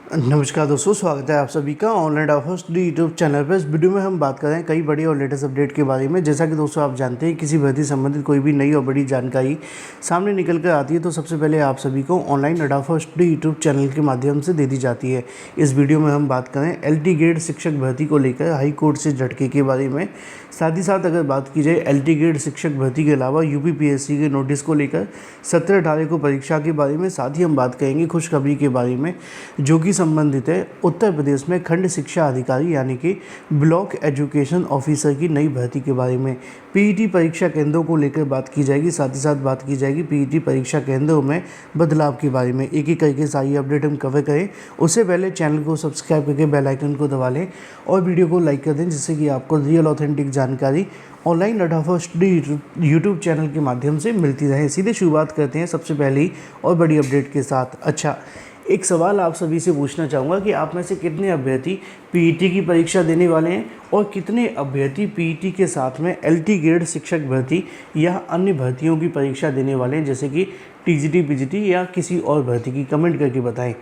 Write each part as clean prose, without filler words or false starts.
नमस्कार दोस्तों, स्वागत है आप सभी का online offers D YouTube channel पर। इस वीडियो में हम बात कर रहे हैं कई बड़ी और लेटेस्ट अपडेट के बारे में। जैसा कि दोस्तों आप जानते हैं, किसी भर्ती संबंधित कोई भी नई और बड़ी जानकारी सामने निकल कर आती है तो सबसे पहले आप सभी को online offers D YouTube channel के माध्यम से दे दी जाती है। इस वीडियो में हम बात करें LT ग्रेड शिक्षक भर्ती को लेकर हाई कोर्ट से झटके के बारे में। साथ ही साथ अगर बात की जाए LT ग्रेड शिक्षक भर्ती के अलावा UPPSC के नोटिस को लेकर 17-18 को परीक्षा के बारे में। साथ ही हम बात करेंगे खुशखबरी के बारे में, जो कि संबंधित है उत्तर प्रदेश में खंड शिक्षा अधिकारी यानी कि ब्लॉक एजुकेशन ऑफिसर की नई भर्ती के बारे में। PET परीक्षा केंद्रों को लेकर बात की जाएगी। साथ ही साथ बात की जाएगी PET परीक्षा केंद्रों में बदलाव के बारे में। एक एक करके सारी अपडेट हम कवर करें। उससे पहले चैनल को सब्सक्राइब करके बेल आइकन को दबा लें और वीडियो को लाइक कर दें, जिससे कि आपको रियल ऑथेंटिक जानकारी ऑनलाइन ऑफर्स यूट्यूब चैनल के माध्यम से मिलती रहे। सीधे शुरुआत करते हैं सबसे पहली और बड़ी अपडेट के साथ। अच्छा, एक सवाल आप सभी से पूछना चाहूँगा कि आप में से कितने अभ्यर्थी PET की परीक्षा देने वाले हैं और कितने अभ्यर्थी PET के साथ में LT ग्रेड शिक्षक भर्ती या अन्य भर्तियों की परीक्षा देने वाले हैं, जैसे कि TGT, PGT या किसी और भर्ती की। कमेंट करके बताएं।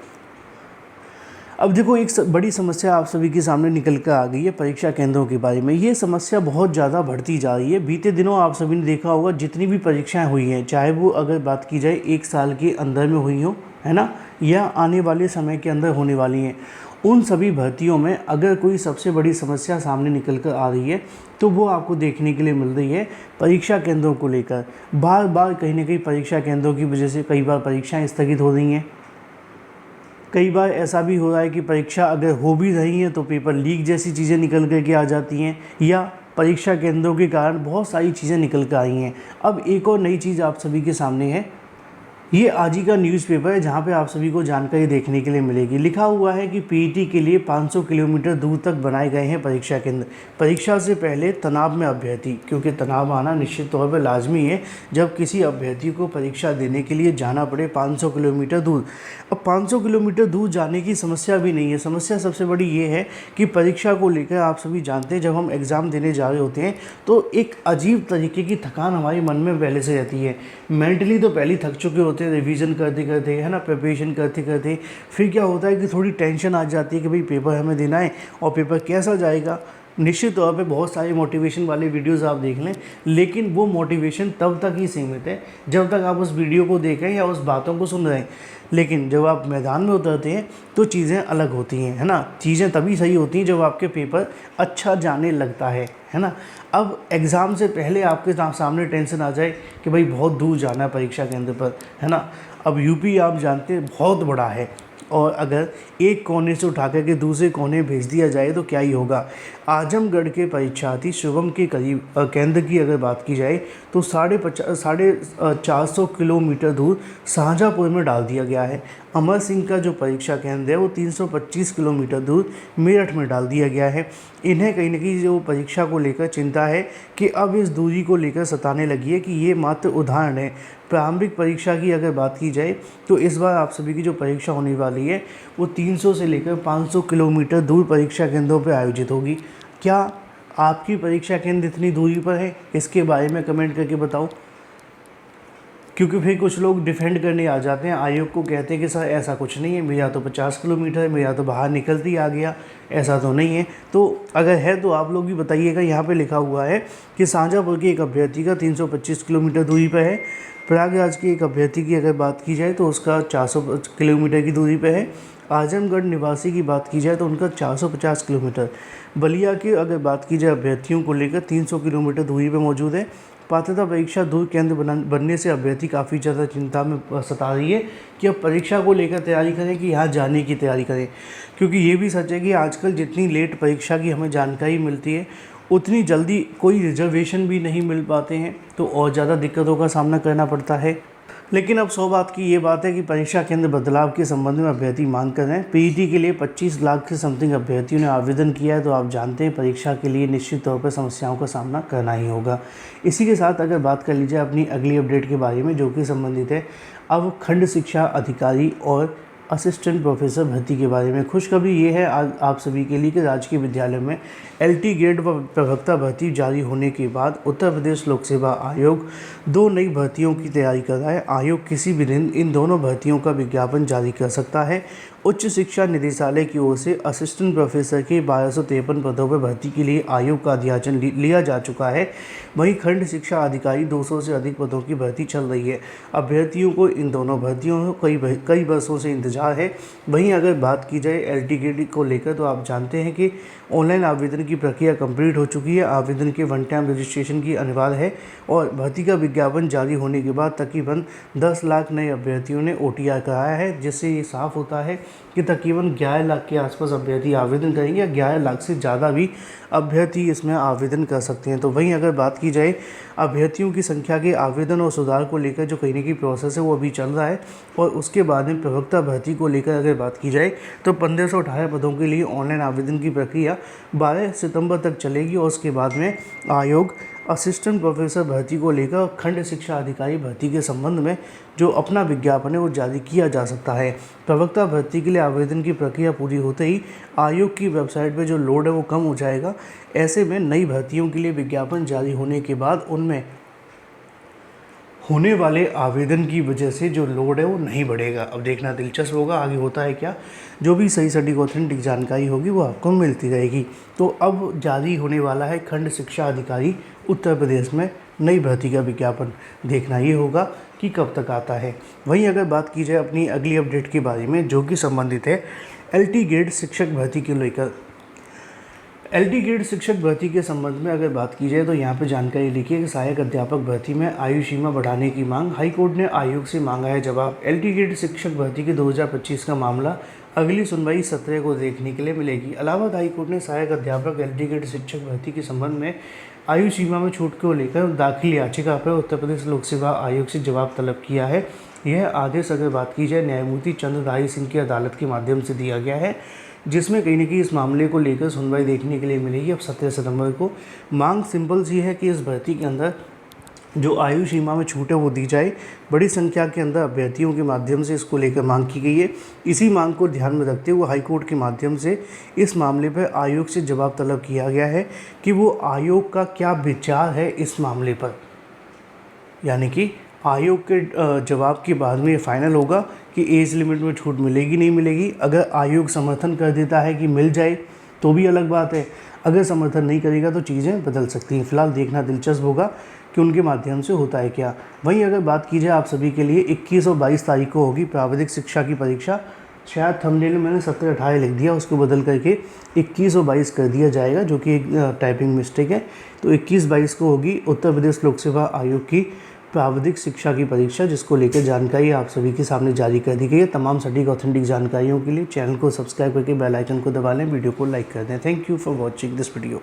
अब देखो, एक बड़ी समस्या आप सभी के सामने निकल कर आ गई है परीक्षा केंद्रों के बारे में। ये समस्या बहुत ज़्यादा बढ़ती जा रही है। बीते दिनों आप सभी ने देखा होगा, जितनी भी परीक्षाएं हुई हैं, चाहे वो अगर बात की जाए 1 साल के अंदर में हुई हो, है ना, या आने वाले समय के अंदर होने वाली हैं, उन सभी भर्तियों में अगर कोई सबसे बड़ी समस्या सामने निकल कर आ रही है तो वो आपको देखने के लिए मिल रही है परीक्षा केंद्रों को लेकर। बार बार कहीं ना कहीं परीक्षा केंद्रों की वजह से कई बार परीक्षाएँ स्थगित हो रही हैं। कई बार ऐसा भी हो रहा है कि परीक्षा अगर हो भी रही है तो पेपर लीक जैसी चीज़ें निकल कर के आ जाती हैं, या परीक्षा केंद्रों के कारण बहुत सारी चीज़ें निकल कर आई हैं। अब एक और नई चीज़ आप सभी के सामने है। ये आज ही का न्यूज़पेपर है, जहाँ पे आप सभी को जानकारी देखने के लिए मिलेगी। लिखा हुआ है कि PET के लिए 500 किलोमीटर दूर तक बनाए गए हैं परीक्षा केंद्र। परीक्षा से पहले तनाव में अभ्यर्थी, क्योंकि तनाव आना निश्चित तौर पर लाजमी है जब किसी अभ्यर्थी को परीक्षा देने के लिए जाना पड़े 500 किलोमीटर दूर। अब 500 किलोमीटर दूर जाने की समस्या भी नहीं है। समस्या सबसे बड़ी ये है कि परीक्षा को लेकर आप सभी जानते हैं, जब हम एग्ज़ाम देने जा रहे होते हैं तो एक अजीब तरीके की थकान हमारे मन में पहले से रहती है। मेंटली तो पहले थक चुके होते हैं रिवीजन करते करते, है ना, प्रिपरेशन करते करते। फिर क्या होता है कि थोड़ी टेंशन आ जाती है कि भाई पेपर हमें देना है और पेपर कैसा जाएगा। निश्चित तौर पे बहुत सारे मोटिवेशन वाले वीडियोस आप देख लें, लेकिन वो मोटिवेशन तब तक ही सीमित है जब तक आप उस वीडियो को देखें या उस बातों को सुन रहे हैं। लेकिन जब आप मैदान में उतरते हैं तो चीज़ें अलग होती हैं, है ना। चीज़ें तभी सही होती हैं जब आपके पेपर अच्छा जाने लगता है ना। अब एग्ज़ाम से पहले आपके सामने टेंशन आ जाए कि भाई बहुत दूर जाना है परीक्षा केंद्र पर, है ना। अब यूपी आप जानते हैं बहुत बड़ा है, और अगर एक कोने से उठा कर के दूसरे कोने भेज दिया जाए तो क्या ही होगा। आजमगढ़ के परीक्षार्थी शुभम के करीब केंद्र की अगर बात की जाए तो 450 किलोमीटर दूर शाहजहाँपुर में डाल दिया गया है। अमर सिंह का जो परीक्षा केंद्र है वो 325 किलोमीटर दूर मेरठ में डाल दिया गया है। इन्हें कहीं ना कहीं जो परीक्षा को लेकर चिंता है कि अब इस दूरी को लेकर सताने लगी है कि ये मात्र उदाहरण है। प्रारंभिक परीक्षा की अगर बात की जाए तो इस बार आप सभी की जो परीक्षा होने वाली है वो 300 से लेकर 500 किलोमीटर दूर परीक्षा केंद्रों पर आयोजित होगी। क्या आपकी परीक्षा केंद्र इतनी दूरी पर है? इसके बारे में कमेंट करके बताओ, क्योंकि फिर कुछ लोग डिफेंड करने आ जाते हैं, आयोग को कहते हैं कि सर ऐसा कुछ नहीं है, मेरा तो 50 किलोमीटर है, मेरा तो बाहर निकलते ही आ गया, ऐसा तो नहीं है। तो अगर है तो आप लोग भी बताइएगा। यहाँ पे लिखा हुआ है कि शाहजहाँपुर के एक अभ्यर्थी का 325 किलोमीटर दूरी पर है। प्रयागराज के एक अभ्यर्थी की अगर बात की जाए तो उसका 400 किलोमीटर की दूरी पर है। आजमगढ़ निवासी की बात की जाए तो उनका 450 किलोमीटर। बलिया की अगर बात की जाए अभ्यर्थियों को लेकर 300 किलोमीटर दूरी पर मौजूद है। पात्रता परीक्षा दूर केंद्र बनने से अभ्यर्थी काफ़ी ज़्यादा चिंता में सता रही है कि अब परीक्षा को लेकर तैयारी करें कि यहाँ जाने की तैयारी करें, क्योंकि ये भी सच है कि आजकल जितनी लेट परीक्षा की हमें जानकारी मिलती है उतनी जल्दी कोई रिजर्वेशन भी नहीं मिल पाते हैं, तो और ज़्यादा दिक्कतों का सामना करना पड़ता है। लेकिन अब 100 बात की ये बात है कि परीक्षा केंद्र बदलाव के संबंध में अभ्यर्थी मांग कर रहे हैं। PET के लिए 25 लाख के समथिंग अभ्यर्थियों ने आवेदन किया है, तो आप जानते हैं परीक्षा के लिए निश्चित तौर पर समस्याओं का सामना करना ही होगा। इसी के साथ अगर बात कर लीजिए अपनी अगली अपडेट के बारे में, जो कि संबंधित है अब खंड शिक्षा अधिकारी और असिस्टेंट प्रोफेसर भर्ती के बारे में। खुशखबरी ये है आज आप सभी के लिए कि राजकीय विद्यालय में LT ग्रेड व प्रवक्ता भर्ती जारी होने के बाद उत्तर प्रदेश लोक सेवा आयोग 2 नई भर्तियों की तैयारी कर रहा है। आयोग किसी भी दिन इन दोनों भर्तियों का विज्ञापन जारी कर सकता है उच्च शिक्षा निदेशालय की ओर से असिस्टेंट प्रोफेसर के 1253 पदों पर भर्ती के लिए आयोग का अध्याचन लिया जा चुका है। वहीं खंड शिक्षा अधिकारी 200 से अधिक पदों की भर्ती चल रही है। अभ्यर्थियों को इन दोनों भर्तियों को कई वर्षों से इंतजार है। वहीं अगर बात की जाए LTKT को लेकर तो आप जानते हैं कि ऑनलाइन आवेदन की प्रक्रिया कंप्लीट हो चुकी है। आवेदन के वन टाइम रजिस्ट्रेशन की अनिवार्य है और भर्ती का विज्ञापन जारी होने के बाद तकरीबन 10 लाख नए अभ्यर्थियों ने OTR कराया है, जिससे ये साफ होता है कि तकरीबन 11 लाख के आसपास अभ्यर्थी आवेदन करेंगे या 11 लाख से ज़्यादा भी अभ्यर्थी इसमें आवेदन कर सकते हैं। तो वहीं अगर बात की जाए अभ्यर्थियों की संख्या के आवेदन और सुधार को लेकर जो कहीं की प्रोसेस है वो अभी चल रहा है। और उसके बाद में प्रवक्ता भर्ती को लेकर अगर बात की जाए तो 1518 पदों के लिए ऑनलाइन आवेदन की प्रक्रिया 12 सितंबर तक चलेगी और उसके बाद में आयोग असिस्टेंट प्रोफेसर भर्ती को लेकर खंड शिक्षा अधिकारी भर्ती के संबंध में जो अपना विज्ञापन है वो जारी किया जा सकता है। प्रवक्ता भर्ती के लिए आवेदन की प्रक्रिया पूरी होते ही आयोग की वेबसाइट पे जो लोड है वो कम हो जाएगा। ऐसे में नई भर्तियों के लिए विज्ञापन जारी होने के बाद उनमें होने वाले आवेदन की वजह से जो लोड है वो नहीं बढ़ेगा। अब देखना दिलचस्प होगा आगे होता है क्या। जो भी सही सटीक ऑथेंटिक जानकारी होगी वो आपको मिलती रहेगी। तो अब जारी होने वाला है खंड शिक्षा अधिकारी उत्तर प्रदेश में नई भर्ती का विज्ञापन। देखना ये होगा कि कब तक आता है। वहीं अगर बात की जाए अपनी अगली अपडेट के बारे में जो कि संबंधित है LTKT शिक्षक भर्ती को लेकर। LTKT शिक्षक भर्ती के संबंध में अगर बात की जाए तो यहाँ पे जानकारी लिखी है कि सहायक अध्यापक भर्ती में आयु सीमा बढ़ाने की मांग। हाईकोर्ट ने आयोग से मांगा है जवाब। LTKT शिक्षक भर्ती के 2025 का मामला अगली सुनवाई 17 को देखने के लिए मिलेगी। इलाहाबाद हाईकोर्ट ने सहायक अध्यापक LTKT शिक्षक भर्ती के संबंध में आयु सीमा में छूट को लेकर दाखिल याचिका पर उत्तर प्रदेश लोक सेवा आयोग से जवाब तलब किया है। यह आदेश अगर बात की जाए न्यायमूर्ति चंद्रधारी सिंह की अदालत के माध्यम से दिया गया है, जिसमें कहीं ना कहीं इस मामले को लेकर सुनवाई देखने के लिए मिलेगी अब 17 सितंबर को। मांग सिंपल सी है कि इस भर्ती के अंदर जो आयु सीमा में छूट है वो दी जाए। बड़ी संख्या के अंदर अभ्यर्थियों के माध्यम से इसको लेकर मांग की गई है। इसी मांग को ध्यान में रखते हुए हाईकोर्ट के माध्यम से इस मामले पर आयोग से जवाब तलब किया गया है कि वो आयोग का क्या विचार है इस मामले पर। यानी कि आयोग के जवाब के बाद में ये फाइनल होगा कि एज लिमिट में छूट मिलेगी नहीं मिलेगी। अगर आयोग समर्थन कर देता है कि मिल जाए तो भी अलग बात है, अगर समर्थन नहीं करेगा तो चीज़ें बदल सकती हैं। फिलहाल देखना दिलचस्प होगा कि उनके माध्यम से होता है क्या। वहीं अगर बात की जाए आप सभी के लिए 21 और 22 तारीख को होगी प्राविधिक शिक्षा की परीक्षा। शायद थंबनेल में मैंने 17-18 लिख दिया, उसको बदल करके 21 और 22 कर दिया जाएगा, जो कि एक टाइपिंग मिस्टेक है। तो 21-22 को होगी उत्तर प्रदेश लोक सेवा आयोग की प्राविधिक शिक्षा की परीक्षा, जिसको लेकर जानकारी आप सभी के सामने जारी कर दी गई है। तमाम सटीक ऑथेंटिक जानकारियों के लिए चैनल को सब्सक्राइब करके बेल आइकन को दबा लें, वीडियो को लाइक कर दें। Thank you for watching this video.